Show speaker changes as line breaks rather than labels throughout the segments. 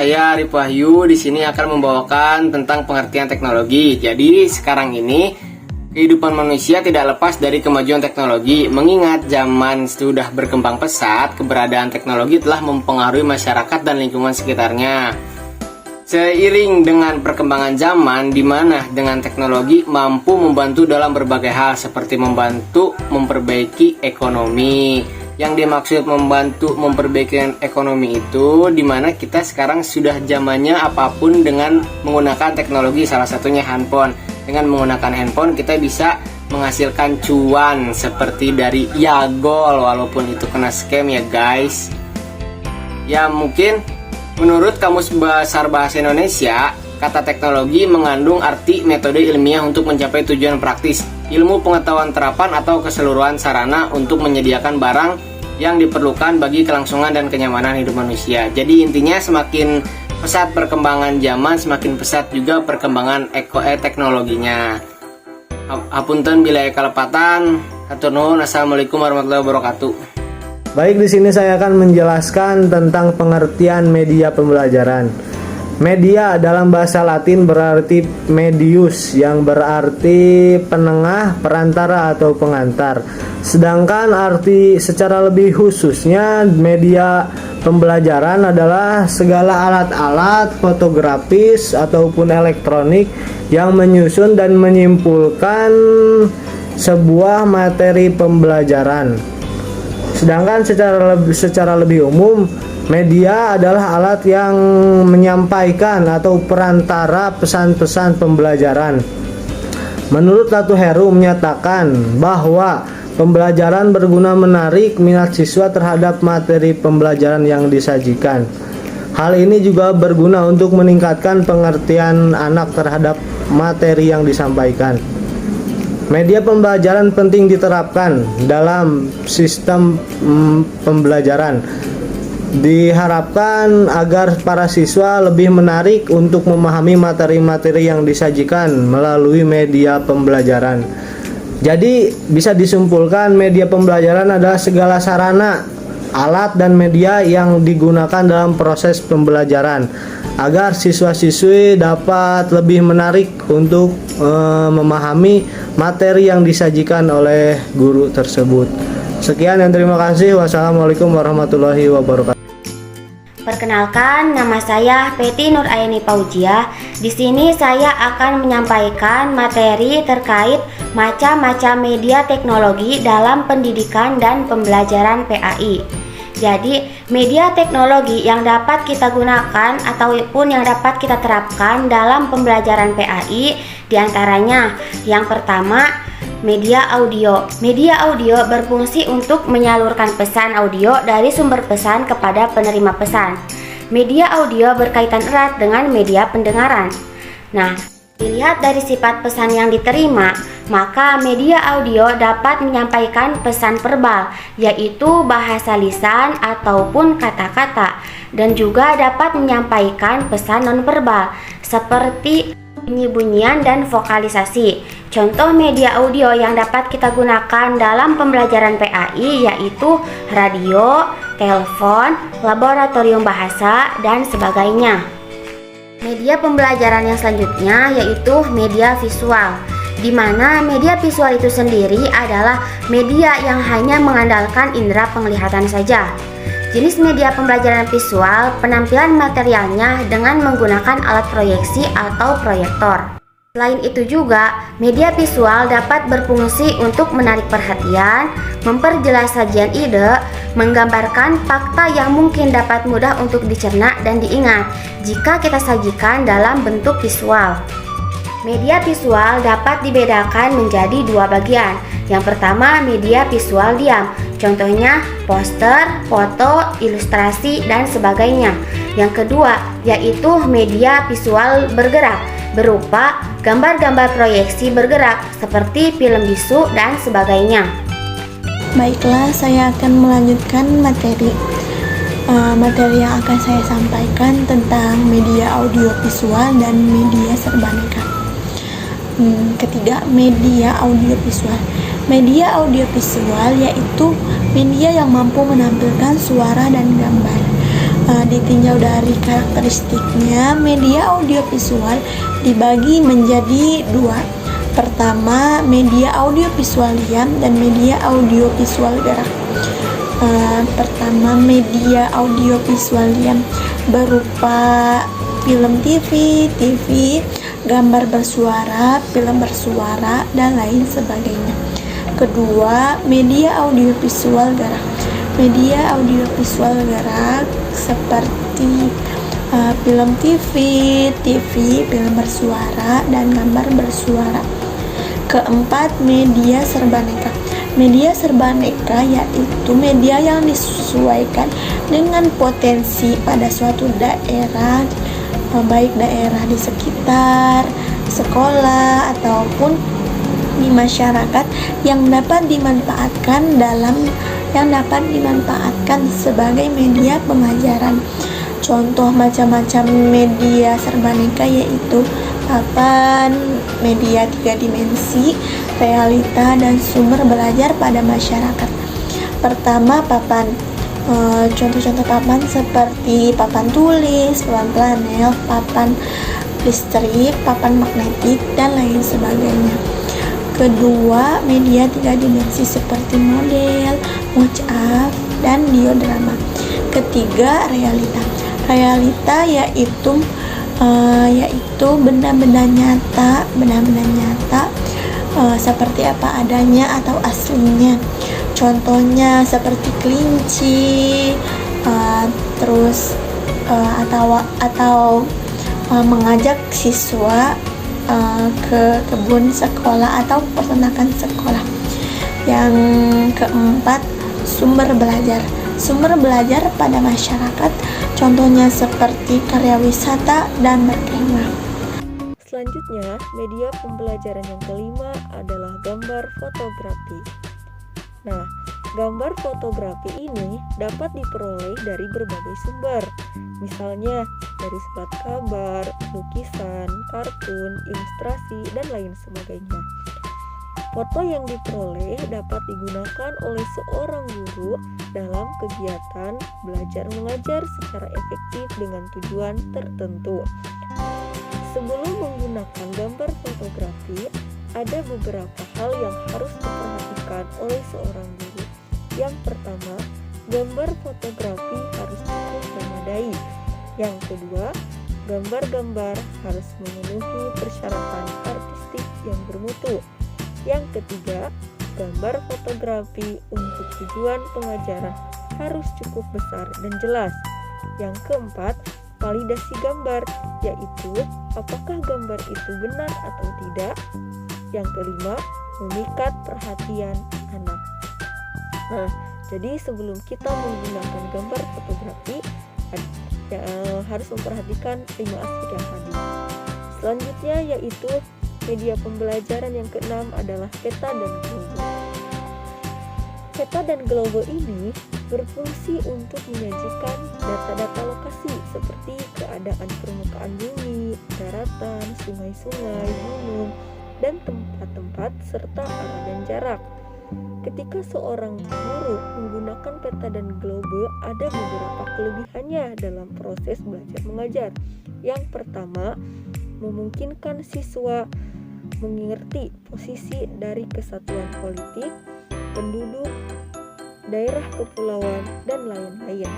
saya Arif Wahyu di sini akan membawakan tentang pengertian teknologi. Jadi sekarang ini kehidupan manusia tidak lepas dari kemajuan teknologi. Mengingat zaman sudah berkembang pesat, keberadaan teknologi telah mempengaruhi masyarakat dan lingkungan sekitarnya. Seiring dengan perkembangan zaman, di mana dengan teknologi mampu membantu dalam berbagai hal seperti membantu memperbaiki ekonomi. Yang dimaksud membantu memperbaiki ekonomi itu dimana kita sekarang sudah zamannya apapun dengan menggunakan teknologi, salah satunya handphone. Dengan menggunakan handphone kita bisa menghasilkan cuan seperti dari Yagol, walaupun itu kena scam ya guys. Ya mungkin menurut Kamus Besar Bahasa Indonesia, kata teknologi mengandung arti metode ilmiah untuk mencapai tujuan praktis, ilmu pengetahuan terapan atau keseluruhan sarana untuk menyediakan barang yang diperlukan bagi kelangsungan dan kenyamanan hidup manusia. Jadi intinya semakin pesat perkembangan zaman, semakin pesat juga perkembangan teknologinya. Hapunten bila kalepatan. Hatur nuhun. Assalamualaikum warahmatullahi wabarakatuh.
Baik, di sini saya akan menjelaskan tentang pengertian media pembelajaran. Media dalam bahasa Latin berarti medius, yang berarti penengah, perantara atau pengantar. Sedangkan arti secara lebih khususnya media pembelajaran adalah segala alat-alat fotografis ataupun elektronik yang menyusun dan menyimpulkan sebuah materi pembelajaran. Sedangkan secara lebih umum, media adalah alat yang menyampaikan atau perantara pesan-pesan pembelajaran. Menurut Latu Heru menyatakan bahwa pembelajaran berguna menarik minat siswa terhadap materi pembelajaran yang disajikan. Hal ini juga berguna untuk meningkatkan pengertian anak terhadap materi yang disampaikan. Media pembelajaran penting diterapkan dalam sistem pembelajaran. Diharapkan agar para siswa lebih menarik untuk memahami materi-materi yang disajikan melalui media pembelajaran. Jadi bisa disimpulkan media pembelajaran adalah segala sarana, alat dan media yang digunakan dalam proses pembelajaran agar siswa-siswi dapat lebih menarik untuk memahami materi yang disajikan oleh guru tersebut. Sekian dan terima kasih. Wassalamualaikum warahmatullahi wabarakatuh.
Perkenalkan, nama saya Peti Nur Ayani Paujia. Di sini saya akan menyampaikan materi terkait macam-macam media teknologi dalam pendidikan dan pembelajaran PAI. Jadi, media teknologi yang dapat kita gunakan ataupun yang dapat kita terapkan dalam pembelajaran PAI diantaranya yang pertama, media audio. Media audio berfungsi untuk menyalurkan pesan audio dari sumber pesan kepada penerima pesan. Media audio berkaitan erat dengan media pendengaran. Nah, dilihat dari sifat pesan yang diterima, maka media audio dapat menyampaikan pesan verbal, yaitu bahasa lisan ataupun kata-kata, dan juga dapat menyampaikan pesan nonverbal, seperti bunyi-bunyian dan vokalisasi. Contoh media audio yang dapat kita gunakan dalam pembelajaran PAI yaitu radio, telepon, laboratorium bahasa, dan sebagainya. Media pembelajaran yang selanjutnya yaitu media visual, di mana media visual itu sendiri adalah media yang hanya mengandalkan indera penglihatan saja. Jenis media pembelajaran visual, penampilan materialnya dengan menggunakan alat proyeksi atau proyektor. Selain itu juga, media visual dapat berfungsi untuk menarik perhatian, memperjelas sajian ide, menggambarkan fakta yang mungkin dapat mudah untuk dicerna dan diingat jika kita sajikan dalam bentuk visual. Media visual dapat dibedakan menjadi dua bagian. Yang pertama, media visual diam, contohnya poster, foto, ilustrasi, dan sebagainya. Yang kedua, yaitu media visual bergerak, berupa gambar-gambar proyeksi bergerak seperti film bisu dan sebagainya.
Baiklah, saya akan melanjutkan materi yang akan saya sampaikan tentang media audiovisual dan media serbaneka. Ketiga, media audiovisual. Media audiovisual yaitu media yang mampu menampilkan suara dan gambar. Ditinjau dari karakteristiknya, media audiovisual dibagi menjadi dua. Pertama, media audiovisual diam dan media audiovisual gerak. Pertama, media audiovisual diam berupa film TV, gambar bersuara, film bersuara, dan lain sebagainya. Kedua, media audiovisual gerak. Media audiovisual gerak seperti film TV, film bersuara, dan gambar bersuara. Keempat, media serbaneka. Media serbaneka yaitu media yang disesuaikan dengan potensi pada suatu daerah, baik daerah di sekitar sekolah ataupun di masyarakat yang dapat dimanfaatkan sebagai media pembelajaran. Contoh macam-macam media serbaneka yaitu papan, media 3 dimensi, realita, dan sumber belajar pada masyarakat. Pertama, papan. Contoh-contoh papan seperti papan tulis, papan planel, papan listrik, papan magnetik, dan lain sebagainya. Kedua, media 3 dimensi seperti model, mock-up, dan diodrama. Ketiga, realita. Realita yaitu benda-benda nyata seperti apa adanya atau aslinya. Contohnya seperti kelinci, atau mengajak siswa ke kebun sekolah atau peternakan sekolah. Yang keempat, sumber belajar. Sumber belajar pada masyarakat, contohnya seperti karya wisata dan berkemah.
Selanjutnya, media pembelajaran yang kelima adalah gambar fotografi. Nah, gambar fotografi ini dapat diperoleh dari berbagai sumber, misalnya dari surat kabar, lukisan, kartun, ilustrasi, dan lain sebagainya. Foto yang diperoleh dapat digunakan oleh seorang guru dalam kegiatan belajar mengajar secara efektif dengan tujuan tertentu. Sebelum menggunakan gambar fotografi, ada beberapa hal yang harus diperhatikan oleh seorang guru. Yang pertama, gambar fotografi harus cukup memadai. Yang kedua, gambar-gambar harus memenuhi persyaratan artistik yang bermutu. Yang ketiga, gambar fotografi untuk tujuan pengajaran harus cukup besar dan jelas. Yang keempat, validasi gambar, yaitu apakah gambar itu benar atau tidak. Yang kelima, memikat perhatian anak. Nah, jadi sebelum kita menggunakan gambar fotografi, harus memperhatikan 5 aspek yang tadi. Selanjutnya yaitu media pembelajaran yang keenam adalah peta dan globe. Peta dan globe ini berfungsi untuk menyajikan data-data lokasi seperti keadaan permukaan bumi, daratan, sungai-sungai, gunung, dan tempat-tempat serta arah dan jarak. Ketika seorang guru menggunakan peta dan globe, ada beberapa kelebihannya dalam proses belajar mengajar. Yang pertama, memungkinkan siswa mengerti posisi dari kesatuan politik, penduduk, daerah kepulauan, dan lain-lain.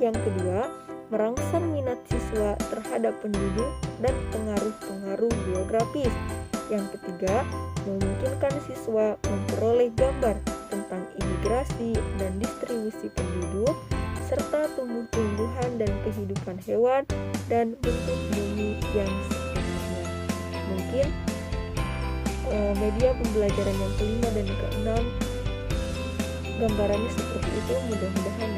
Yang kedua, merangsang minat siswa terhadap penduduk dan pengaruh-pengaruh geografis. Yang ketiga, memungkinkan siswa memperoleh gambar tentang imigrasi dan distribusi penduduk, serta tumbuh-tumbuhan dan kehidupan hewan dan bentuk bumi yang sebenarnya. Mungkin media pembelajaran yang kelima dan keenam gambarannya seperti itu. Mudah-mudahan